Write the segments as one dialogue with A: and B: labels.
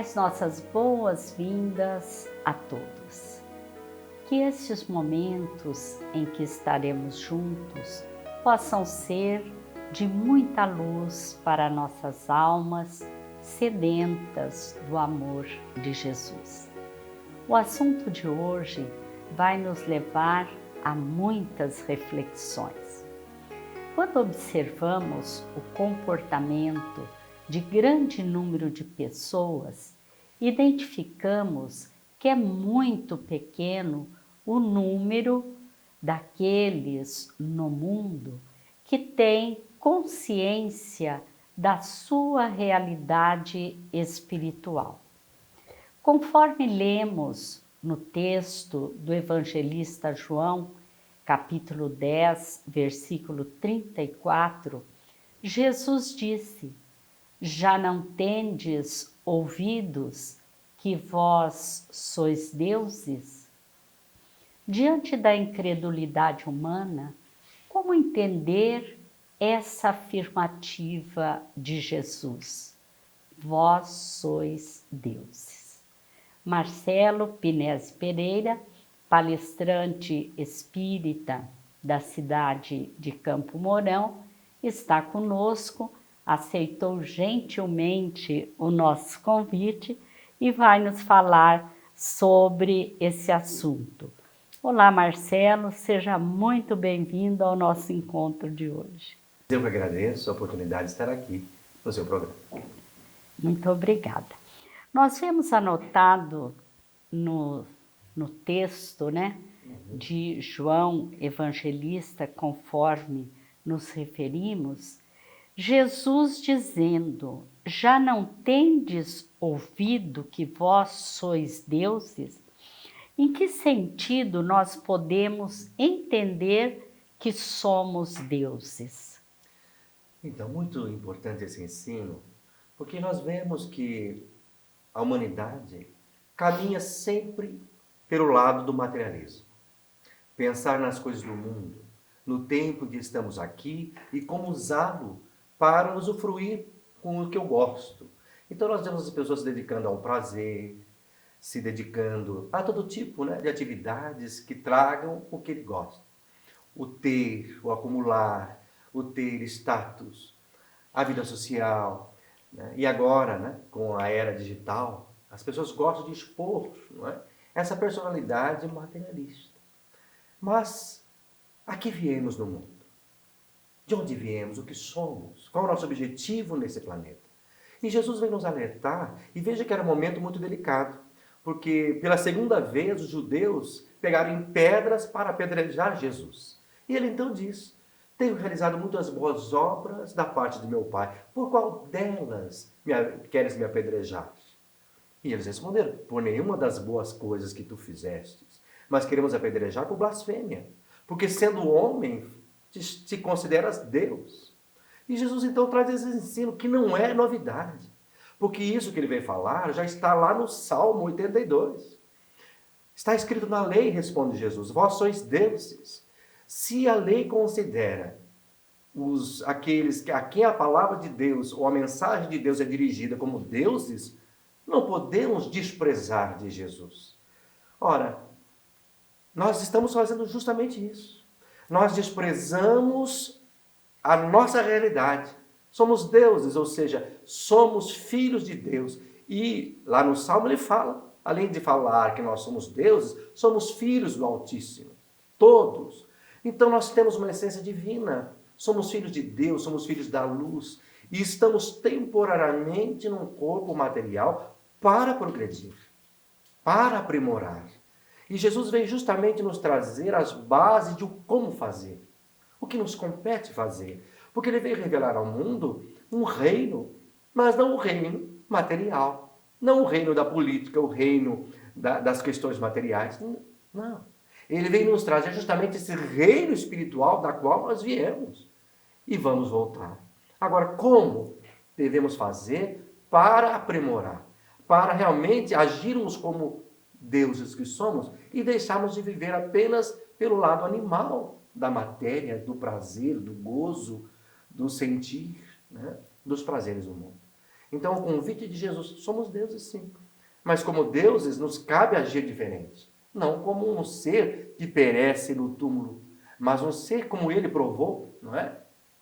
A: as nossas boas-vindas a todos. Que estes momentos em que estaremos juntos possam ser de muita luz para nossas almas sedentas do amor de Jesus. O assunto de hoje vai nos levar a muitas reflexões. Quando observamos o comportamento de grande número de pessoas, identificamos que é muito pequeno o número daqueles no mundo que têm consciência da sua realidade espiritual. Conforme lemos no texto do evangelista João, capítulo 10, versículo 34, Jesus disse: já não tendes ouvidos que vós sois deuses? Diante da incredulidade humana, como entender essa afirmativa de Jesus? Vós sois deuses. Marcelo Pinesi Pereira, palestrante espírita da cidade de Campo Mourão, está conosco, aceitou gentilmente o nosso convite e vai nos falar sobre esse assunto. Olá, Marcelo, seja muito bem-vindo ao nosso encontro de hoje.
B: Eu que agradeço a oportunidade de estar aqui no seu programa.
A: Muito obrigada. Nós vemos anotado no texto, de João Evangelista, conforme nos referimos, Jesus dizendo: já não tendes ouvido que vós sois deuses? Em que sentido nós podemos entender que somos deuses?
B: Então, muito importante esse ensino, porque nós vemos que a humanidade caminha sempre pelo lado do materialismo. Pensar nas coisas do mundo, no tempo que estamos aqui e como usá-lo para usufruir com o que eu gosto. Então nós vemos as pessoas se dedicando ao prazer, se dedicando a todo tipo de atividades que tragam o que ele gosta. O ter, o acumular, o ter status, a vida social. E agora, com a era digital, as pessoas gostam de expor essa personalidade materialista. Mas a que viemos no mundo? De onde viemos? O que somos? Qual é o nosso objetivo nesse planeta? E Jesus vem nos alertar, e veja que era um momento muito delicado, porque pela segunda vez os judeus pegaram em pedras para apedrejar Jesus. E ele então diz: tenho realizado muitas boas obras da parte de meu Pai, por qual delas queres me apedrejar? E eles responderam: por nenhuma das boas coisas que tu fizestes, mas queremos apedrejar por blasfêmia, porque sendo homem te consideras Deus. E Jesus então traz esse ensino que não é novidade, porque isso que ele vem falar já está lá no Salmo 82. Está escrito na lei, responde Jesus: vós sois deuses. Se a lei considera aqueles a quem a palavra de Deus ou a mensagem de Deus é dirigida como deuses, não podemos desprezar de Jesus. Ora, nós estamos fazendo justamente isso. Nós desprezamos a nossa realidade. Somos deuses, ou seja, somos filhos de Deus. E lá no Salmo ele fala, além de falar que nós somos deuses, somos filhos do Altíssimo. Todos. Então nós temos uma essência divina. Somos filhos de Deus, somos filhos da luz. E estamos temporariamente num corpo material para progredir, para aprimorar. E Jesus veio justamente nos trazer as bases de como fazer, o que nos compete fazer. Porque ele veio revelar ao mundo um reino, mas não o reino material, não o reino da política, o reino das questões materiais. Não. Ele veio nos trazer justamente esse reino espiritual da qual nós viemos e vamos voltar. Agora, como devemos fazer para aprimorar, para realmente agirmos como deuses que somos e deixarmos de viver apenas pelo lado animal da matéria, do prazer, do gozo, do sentir, dos prazeres do mundo. Então, o convite de Jesus, somos deuses sim, mas como deuses nos cabe agir diferente. Não como um ser que perece no túmulo, mas um ser como ele provou, não é?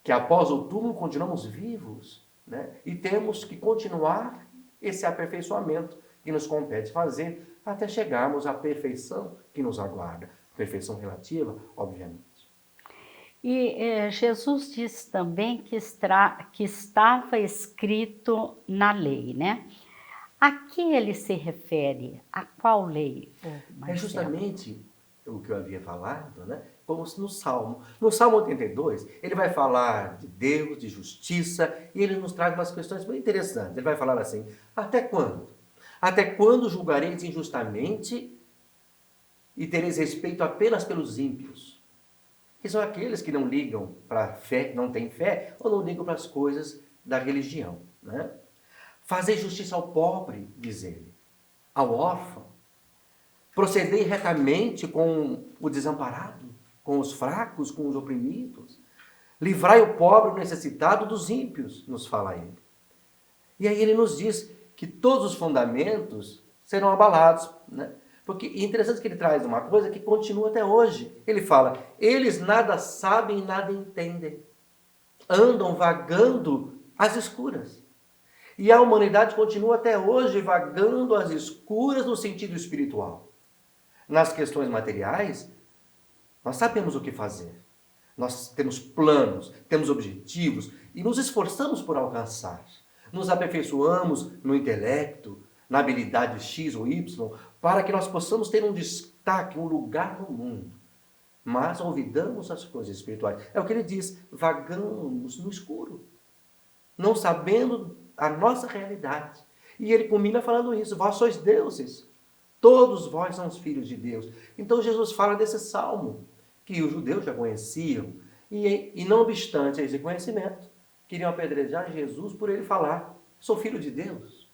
B: Que após o túmulo continuamos vivos, né? E temos que continuar esse aperfeiçoamento que nos compete fazer até chegarmos à perfeição que nos aguarda. Perfeição relativa, obviamente.
A: E Jesus disse também que estava escrito na lei, né? A que ele se refere? A qual lei, ô
B: É
A: Marcelo?
B: justamente o que eu havia falado, né? Como no Salmo. No Salmo 82, ele vai falar de Deus, de justiça, e ele nos traz umas questões bem interessantes. Ele vai falar assim: até quando? Até quando julgareis injustamente e tereis respeito apenas pelos ímpios? Que são aqueles que não ligam para a fé, não têm fé, ou não ligam para as coisas da religião, né? Fazei justiça ao pobre, diz ele, ao órfão. Procedei retamente com o desamparado, com os fracos, com os oprimidos. Livrai o pobre, o necessitado dos ímpios, nos fala ele. E aí ele nos diz que todos os fundamentos serão abalados, né? Porque é interessante que ele traz uma coisa que continua até hoje. Ele fala, eles nada sabem e nada entendem. Andam vagando às escuras. E a humanidade continua até hoje vagando às escuras no sentido espiritual. Nas questões materiais, nós sabemos o que fazer. Nós temos planos, temos objetivos e nos esforçamos por alcançar. Nos aperfeiçoamos no intelecto, na habilidade X ou Y, para que nós possamos ter um destaque, um lugar no mundo. Mas olvidamos as coisas espirituais. É o que ele diz, vagamos no escuro, não sabendo a nossa realidade. E ele culmina falando isso, vós sois deuses. Todos vós são os filhos de Deus. Então Jesus fala desse salmo, que os judeus já conheciam, e não obstante esse conhecimento, queriam apedrejar Jesus por ele falar, sou filho de Deus,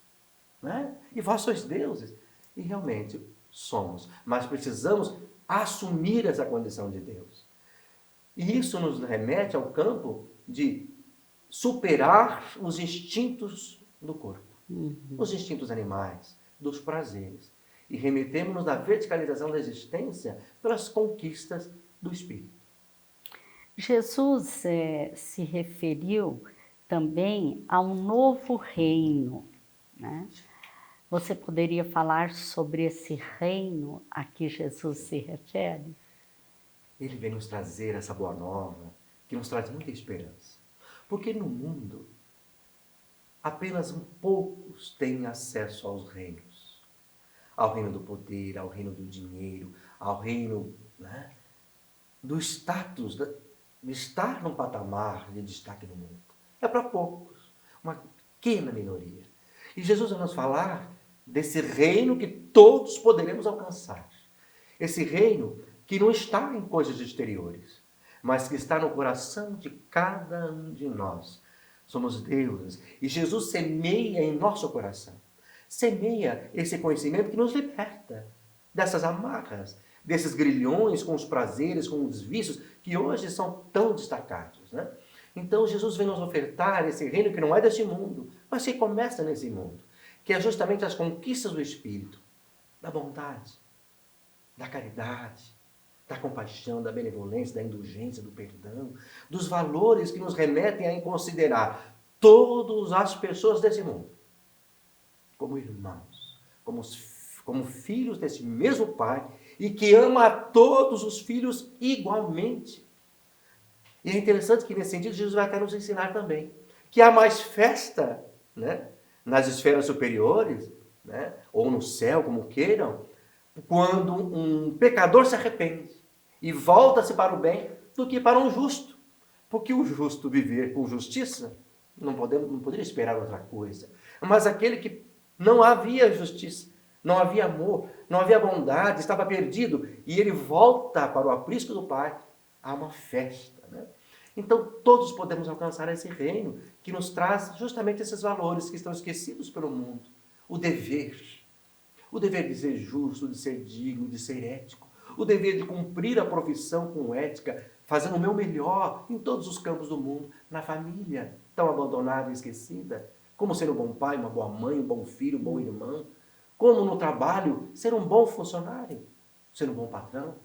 B: né? E vós sois deuses. E realmente somos, mas precisamos assumir essa condição de Deus. E isso nos remete ao campo de superar os instintos do corpo, os instintos animais, dos prazeres, e remetemos-nos à verticalização da existência pelas conquistas do espírito.
A: Jesus se referiu também a um novo reino, né? Você poderia falar sobre esse reino a que Jesus se refere?
B: Ele vem nos trazer essa boa nova, que nos traz muita esperança. Porque no mundo, apenas poucos têm acesso aos reinos. Ao reino do poder, ao reino do dinheiro, ao reino, né, do status, de estar num patamar de destaque no mundo. É para poucos, uma pequena minoria. E Jesus vai nos falar desse reino que todos poderemos alcançar. Esse reino que não está em coisas exteriores, mas que está no coração de cada um de nós. Somos deuses. E Jesus semeia em nosso coração. Semeia esse conhecimento que nos liberta dessas amarras, desses grilhões com os prazeres, com os vícios, que hoje são tão destacados, né? Então Jesus vem nos ofertar esse reino que não é deste mundo, mas que começa nesse mundo, que é justamente as conquistas do Espírito, da bondade, da caridade, da compaixão, da benevolência, da indulgência, do perdão, dos valores que nos remetem a considerar todas as pessoas desse mundo como irmãos, como filhos desse mesmo Pai, e que ama a todos os filhos igualmente. E é interessante que nesse sentido Jesus vai até nos ensinar também que há mais festa, né, nas esferas superiores, né, ou no céu, como queiram, quando um pecador se arrepende e volta-se para o bem, do que para um justo. Porque o justo viver com justiça, não poderia esperar outra coisa. Mas aquele que não havia justiça, não havia amor, não havia bondade, estava perdido, e ele volta para o aprisco do Pai, há uma festa, né? Então todos podemos alcançar esse reino que nos traz justamente esses valores que estão esquecidos pelo mundo. O dever de ser justo, de ser digno, de ser ético, o dever de cumprir a profissão com ética, fazendo o meu melhor em todos os campos do mundo, na família, tão abandonada e esquecida, Como ser um bom pai, uma boa mãe, um bom filho, um bom irmão. Como no trabalho ser um bom funcionário, ser um bom patrão.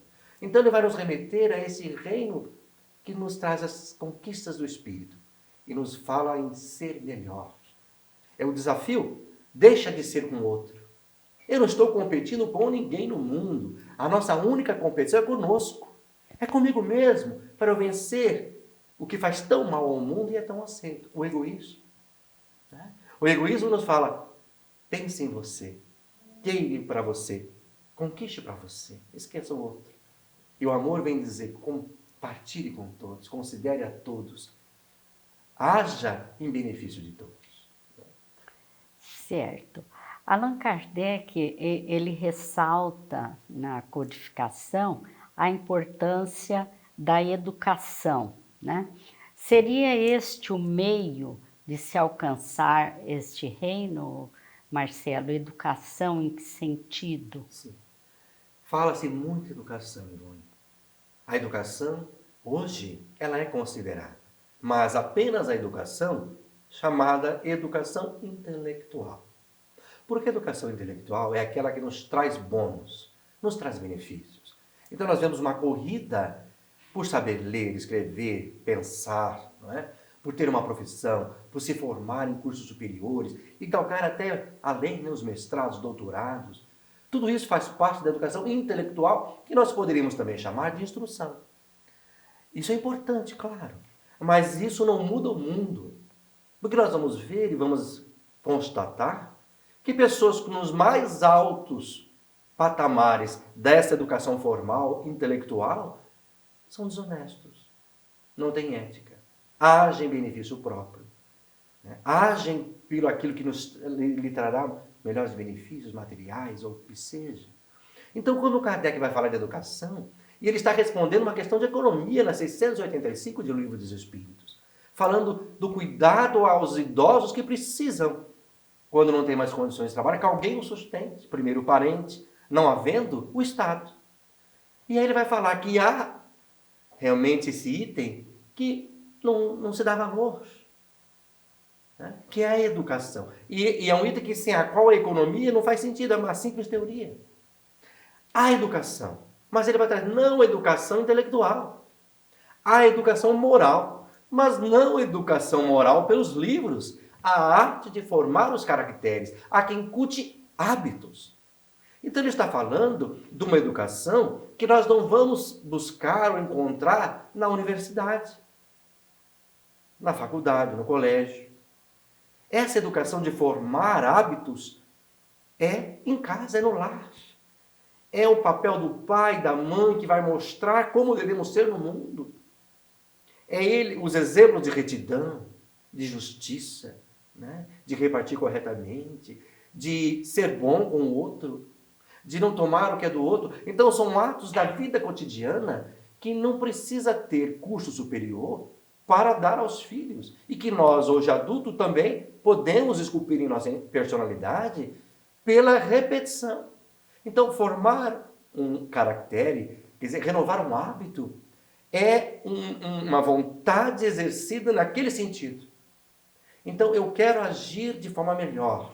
B: Então ele vai nos remeter a esse reino que nos traz as conquistas do Espírito e nos fala em ser melhor. É o desafio, deixa de ser com o outro. Eu não estou competindo com ninguém no mundo. A nossa única competição é conosco. É comigo mesmo, para eu vencer o que faz tão mal ao mundo e é tão aceito, o egoísmo. O egoísmo nos fala, pense em você, queire para você, conquiste para você, esqueça o outro. E o amor vem dizer, compartilhe com todos, considere a todos, haja em benefício de todos.
A: Certo. Allan Kardec, ele ressalta na codificação a importância da educação, né? Seria este o meio de se alcançar este reino, Marcelo? Educação em que sentido?
B: Sim. Fala-se muito de educação, Ivone. A educação, hoje, ela é considerada, mas apenas a educação chamada educação intelectual. Porque a educação intelectual é aquela que nos traz bônus, nos traz benefícios. Então nós vemos uma corrida por saber ler, escrever, pensar, não é? Por ter uma profissão, por se formar em cursos superiores e galgar até além, né, os mestrados, doutorados. Tudo isso faz parte da educação intelectual, que nós poderíamos também chamar de instrução. Isso é importante, claro, mas isso não muda o mundo. Porque nós vamos ver e vamos constatar que pessoas nos mais altos patamares dessa educação formal, intelectual, são desonestos, não têm ética, agem em benefício próprio, né? Agem pelo aquilo que lhe trará melhores benefícios materiais ou o que seja. Então, quando o Kardec vai falar de educação, e ele está respondendo uma questão de economia na 685 do Livro dos Espíritos, falando do cuidado aos idosos que precisam, quando não tem mais condições de trabalho, que alguém o sustente, primeiro o parente, não havendo, o Estado. E aí ele vai falar que há realmente esse item que não se dá valor, né? Que é a educação. E é um item que, sem a qual a economia não faz sentido, é uma simples teoria. A educação, mas ele vai trazer não a educação intelectual, a educação moral, mas não educação moral pelos livros, a arte de formar os caracteres, a quem incute hábitos. Então ele está falando de uma educação que nós não vamos buscar ou encontrar na universidade, na faculdade, no colégio. Essa educação de formar hábitos é em casa, é no lar. É o papel do pai, da mãe, que vai mostrar como devemos ser no mundo. É ele, os exemplos de retidão, de justiça, né? De repartir corretamente, de ser bom com o outro, de não tomar o que é do outro. Então são atos da vida cotidiana que não precisa ter curso superior para dar aos filhos. E que nós, hoje adultos, também podemos esculpir em nossa personalidade pela repetição. Então, formar um caractere, quer dizer, renovar um hábito, é uma vontade exercida naquele sentido. Então, eu quero agir de forma melhor.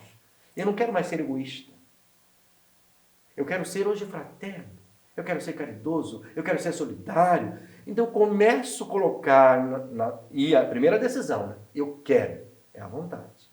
B: Eu não quero mais ser egoísta. Eu quero ser hoje fraterno. Eu quero ser caridoso. Eu quero ser solidário. Então, eu começo a colocar, e a primeira decisão, né? Eu quero, é a vontade.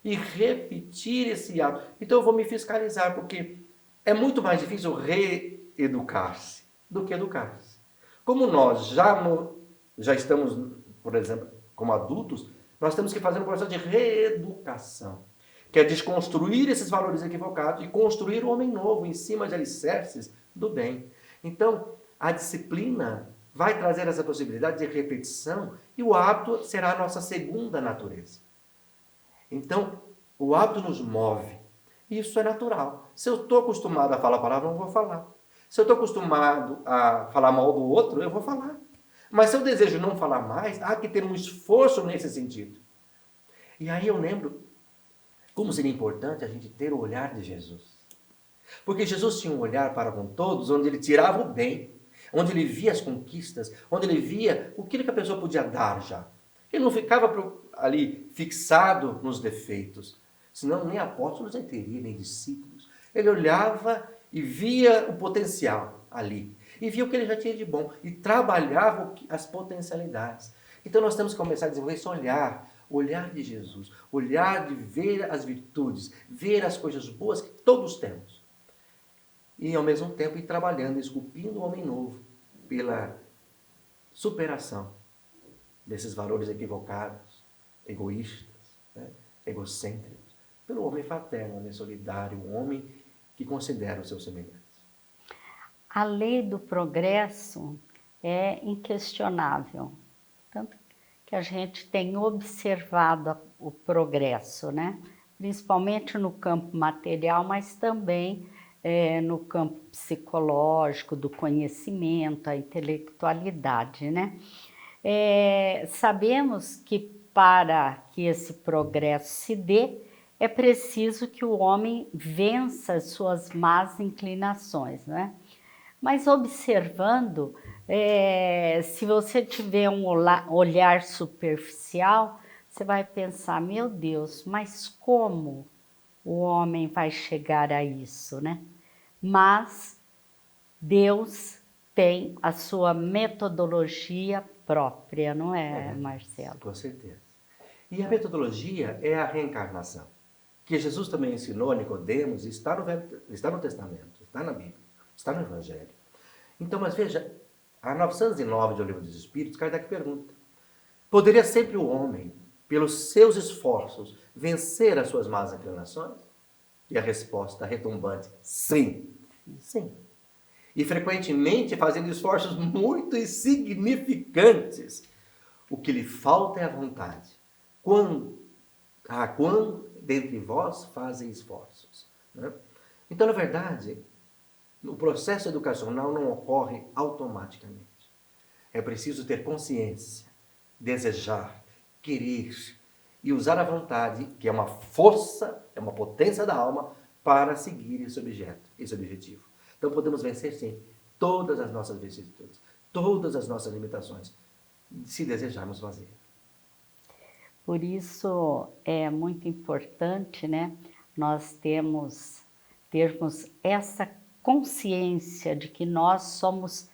B: E repetir esse ato. Então, eu vou me fiscalizar, porque é muito mais difícil reeducar-se do que educar-se. Como nós já estamos, por exemplo, como adultos, nós temos que fazer um processo de reeducação, que é desconstruir esses valores equivocados e construir um homem novo em cima de alicerces do bem. Então, a disciplina vai trazer essa possibilidade de repetição e o hábito será a nossa segunda natureza. Então, o hábito nos move. Isso é natural. Se eu estou acostumado a falar a palavra, eu não vou falar. Se eu estou acostumado a falar mal do outro, eu vou falar. Mas se eu desejo não falar mais, há que ter um esforço nesse sentido. E aí eu lembro como seria importante a gente ter o olhar de Jesus. Porque Jesus tinha um olhar para com todos, onde ele tirava o bem, onde ele via as conquistas, onde ele via o que a pessoa podia dar já. Ele não ficava ali fixado nos defeitos, senão nem apóstolos ele teria, nem discípulos. Ele olhava e via o potencial ali, e via o que ele já tinha de bom, e trabalhava as potencialidades. Então nós temos que começar a desenvolver esse olhar de Jesus, olhar de ver as virtudes, ver as coisas boas que todos temos. E ao mesmo tempo ir trabalhando, esculpindo o homem novo pela superação desses valores equivocados, egoístas, né? Egocêntricos, pelo homem fraterno, homem solidário, um homem que considera os seus semelhantes.
A: A lei do progresso é inquestionável, tanto que a gente tem observado o progresso, né? Principalmente no campo material, mas também no campo psicológico, do conhecimento, a intelectualidade, né? Sabemos que para que esse progresso se dê, é preciso que o homem vença as suas más inclinações, né? Mas observando, se você tiver um olhar superficial, você vai pensar, meu Deus, mas como o homem vai chegar a isso, né? Mas Deus tem a sua metodologia própria, não é, Marcelo?
B: Com certeza. E a metodologia é a reencarnação, que Jesus também ensinou a Nicodemos, está no Testamento, está na Bíblia, está no Evangelho. Então, mas veja, a 909 do Livro dos Espíritos, Kardec pergunta, poderia sempre o homem, pelos seus esforços, vencer as suas más inclinações? E a resposta retumbante, sim, sim. E frequentemente fazendo esforços muito insignificantes. O que lhe falta é a vontade. Quando dentre vós fazem esforços? Né? Então, na verdade, o processo educacional não ocorre automaticamente. É preciso ter consciência, desejar, querer e usar a vontade, que é uma força, é uma potência da alma, para seguir esse objetivo. Então podemos vencer, sim, todas as nossas vicissitudes, todas as nossas limitações, se desejarmos fazer.
A: Por isso é muito importante, né, nós termos essa consciência de que nós somos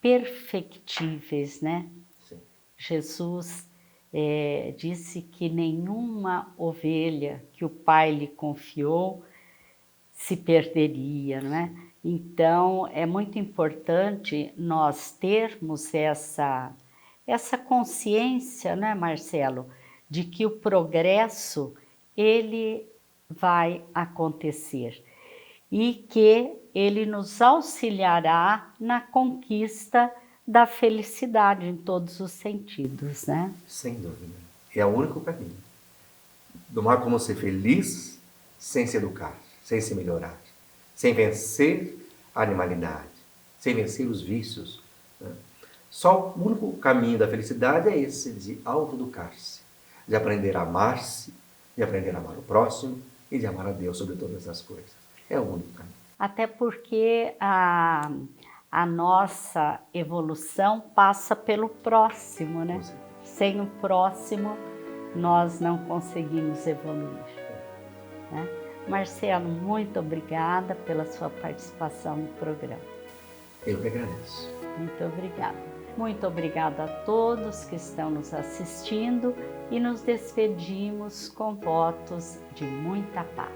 A: perfectíveis, né?
B: Sim.
A: Jesus disse que nenhuma ovelha que o Pai lhe confiou se perderia, não é? Então, é muito importante nós termos essa consciência, né, Marcelo, de que o progresso, ele vai acontecer e que ele nos auxiliará na conquista da felicidade em todos os sentidos, né?
B: Sem dúvida. É o único caminho. Não há como ser feliz sem se educar, sem se melhorar, sem vencer a animalidade, sem vencer os vícios. Né? Só o único caminho da felicidade é esse, de autoeducar-se, de aprender a amar-se, de aprender a amar o próximo e de amar a Deus sobre todas as coisas. É o único caminho.
A: Até porque a nossa evolução passa pelo próximo, né? Sem o próximo, nós não conseguimos evoluir. Né? Marcelo, muito obrigada pela sua participação no programa.
B: Eu que agradeço.
A: Muito obrigada. Muito obrigada a todos que estão nos assistindo e nos despedimos com votos de muita paz.